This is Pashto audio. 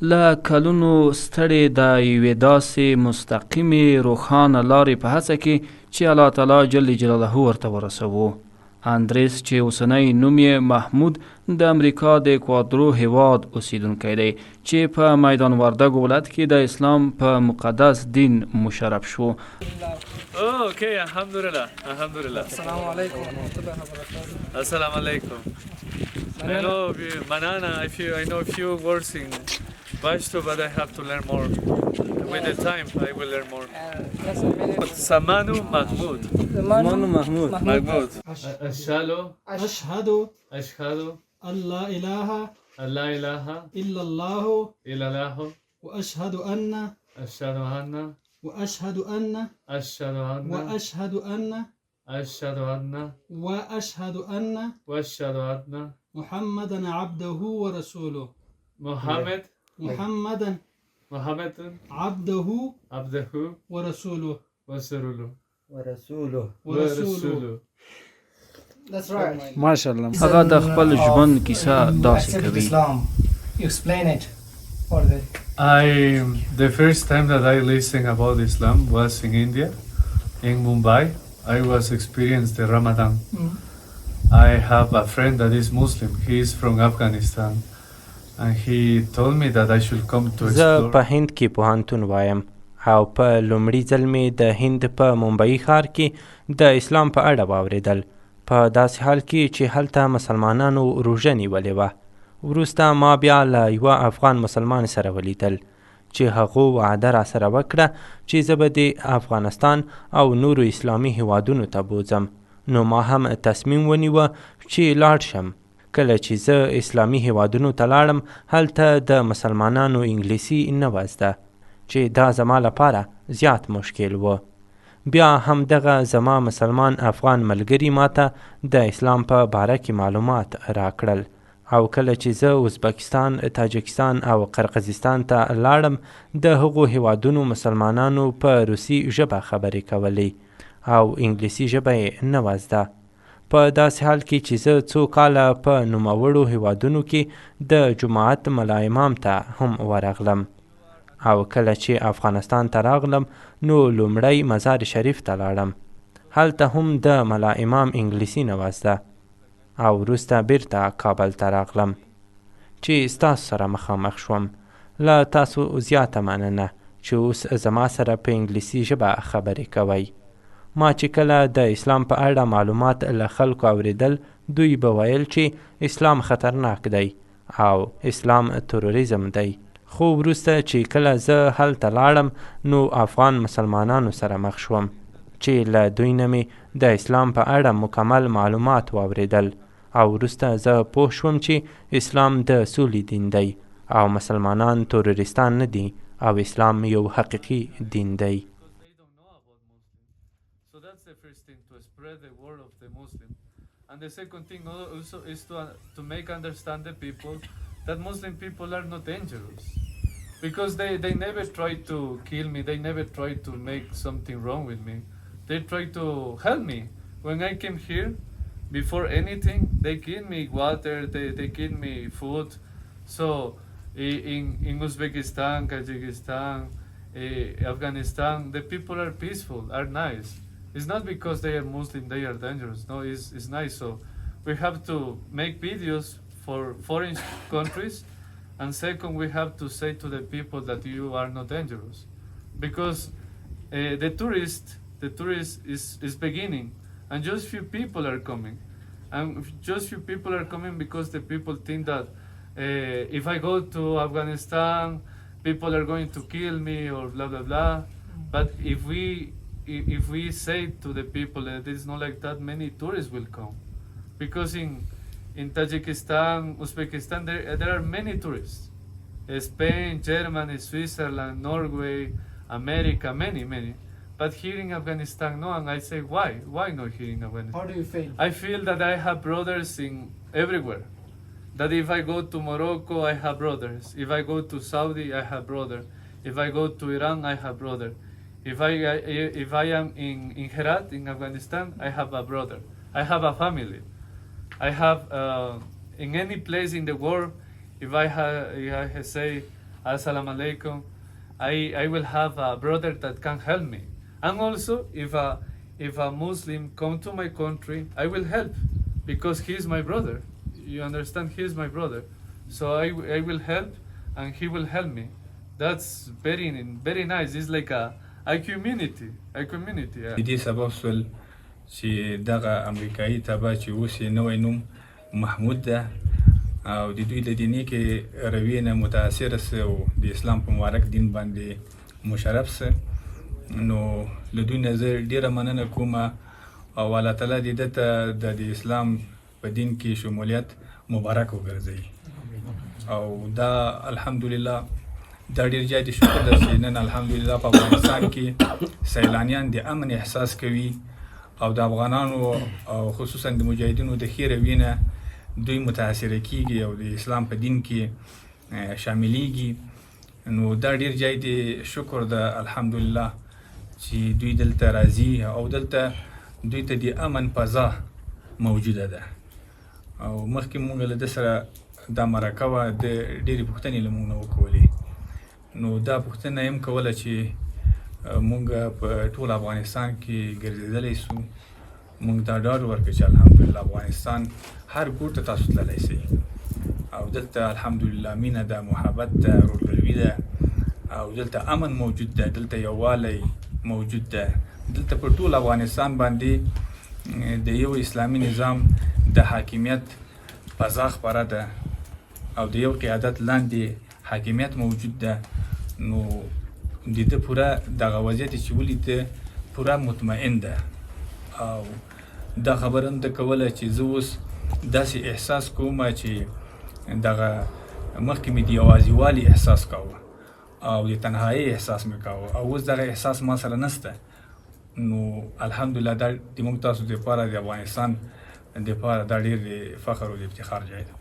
له کلونو ستړې د یوې داسې مستقیمې روښانه لارې په هڅه کې چې الله تعالی جل جلاله ورته ورسوو. اندریس چې اوسنی نوم یې محمود د امریکا د اکوادور هېواد اوسیدونکی دی چې په میدان وردګ ولایت کې د اسلام په مقدس دین مشرف شو. اوكي الحمدلله الحمدلله. السلام عليكم ورحمة الله وبركاته. السلام عليكم. I know banana. I know a few words in Pashto, but I have to learn more. With the time, I will learn more. Samanu Mahmoud. Samanu Mahmoud. Mahmoud. أشهد أن لا إله إلا الله وأشهد أن محمدا عبده ورسوله. محمدا عبده ورسوله. That's right. ماشاءالله. هغه د خپل ژوند کیسه داسې کوي. Islam. You explain it for The first time that I listened about Islam was in India, in Mumbai. I was experienced the Ramadan. I have a friend that is Muslim. He is from Afghanistan. And he told me that I should come to explore. زه په هند کې پوهنتون وایم او په لومړي ځل مې د هند په ممبئی ښار کې د اسلام په اړه واورېدل، په داسې حال کې چې هلته مسلمانانو روژه نیولې وه. وروسته ما بیا له یوه افغان مسلمان سره ولیدل چې هغو وعده را سره وکړه چې زه به د افغانستان او نورو اسلامي هیوادونو ته بوځم. نو ما هم تصمیم ونیوه چې لاړ شم. کله چې زه اسلامي هیوادونو ته لاړم هلته د مسلمانانو انګلیسي نه وه زده چې دا زما لپاره زیات مشکل و. بیا هم دغه زما مسلمان افغان ملګري ماته د اسلام په باره کې معلومات راکړل او کله چې زه ازبکستان، تاجکستان او قرقیزستان ته لاړم د هغو هیوادونو مسلمانانو په روسي ژبه خبرې کولې او انګلیسي ژبه یې نه وه زده. په داسې حال کې چې زه څو کاله په نوموړو هیوادونو کې د جماعت ملا امام ته هم ورغلم او کله چې افغانستان ته راغلم نو لومړی مزار شریف ته لاړم. هلته هم د ملا امام انګلیسي نه وه زده او وروسته بیرته کابل ته راغلم چې ستاسو سره مخامخ شوم. له تاسو زیاته مننه چې اوس زما سره په انګلیسي ژبه خبرې کوئ. ما چې کله د اسلام په اړه معلومات له خلکو اوریدل دوی به ویل چې اسلام خطرناک دی او اسلام تروریزم دی. خو وروسته چې کله زه هلته لاړم نو افغان مسلمانانو سره مخ شوم چې له دوی نه مې د اسلام په اړه مکمل معلومات واوریدل او وروسته زه پوه شوم چې اسلام د سولې دین دی او مسلمانان تروریستان نه دي او اسلام یو حقیقي دین دی. The word of the Muslim, and the second thing also is to make understand the people that Muslim people are not dangerous, because they never try to kill me, they never try to make something wrong with me, they try to help me. When I came here, before anything, they give me water, they give me food. So in Uzbekistan, Kazakhstan, Afghanistan, the people are peaceful, are nice. It's not because they are Muslim, they are dangerous. No, it's nice. So we have to make videos for foreign countries, and second, we have to say to the people that you are not dangerous, because the tourist is beginning, and just few people are coming, and just few people are coming because the people think that if I go to Afghanistan, people are going to kill me or blah blah blah. But if we say to the people that it's not like that, many tourists will come, because in Tajikistan, Uzbekistan, there are many tourists. Spain, Germany, Switzerland, Norway, America, many. But here in Afghanistan, no. And I say, why not here in Afghanistan? How do you feel? I feel that I have brothers in everywhere. That if I go to Morocco, I have brothers. If I go to Saudi, I have brother. If I go to Iran, I have brother. If I am in Herat, in Afghanistan, I have a brother. I have a family. I have in any place in the world. If I say Assalamu alaikum, I will have a brother that can help me. And also, if a Muslim come to my country, I will help because he is my brother. You understand? He is my brother. So I will help and he will help me. That's very nice. It's like a community. Yeah. دې سبب سول چې دغه امریکایي تبع چې اوس یې نوی نوم محمود ده او د دوی له دیني کې رویې نه متاثره سه او د اسلام په مبارک دین باندې مشرف سه نو له دوی نه زه ډېره مننه کوم او الله تعالی دې ده ته د اسلام په دین کې شمولیت مبارک وګرځوي او دا الحمدلله دا ډېر زیات شکر ده چې نن الحمدلله په افغانستان کې سیلانیان د امن احساس کوي او د افغانانو او خصوصا د مجاهدینو د ښې رویې نه دوی متاثره کیږي او د اسلام په دین کې شاملیږي نو دا ډېر زیات شکر ده الحمدلله چې دوی دلته راځي او دلته دوی ته د امن فضا موجوده ده او مخکې مونږ له ده سره دا مرکه وه د ډېرې پوښتنې له مونږ نه وکولې نو دا پوښتنه هم کوله چې مونږ په ټول افغانستان کې ګرځېدلی سو مونږ دا ډاډ ورکړو چې الحمدلله افغانستان هر ګوټ ته تاسو تللی سئ او دلته الحمدلله مینه ده محبت ده ورورګلوي ده او دلته امن موجود ده دلته یووالی موجود ده دلته په ټول افغانستان باندې د یو اسلامي نظام د حاکمیت فضا خپره ده او د یو قیادت لاندې حاکمیت موجود ده نو د ده پوره دغه وضعیت چې ولیده پوره مطمئن ده او دا خبره هم ده کوله چې زه اوس داسې احساس کوم چې دغه مخکې مې د یوازیوالي احساس کاوه او د تنهایي احساس مې کاوه او اوس دغه احساس ما سره نشته نو الحمدلله دا د موږ تاسو دپاره د افغانستان دپاره دا ډېر د فخر او د افتخار ځای ده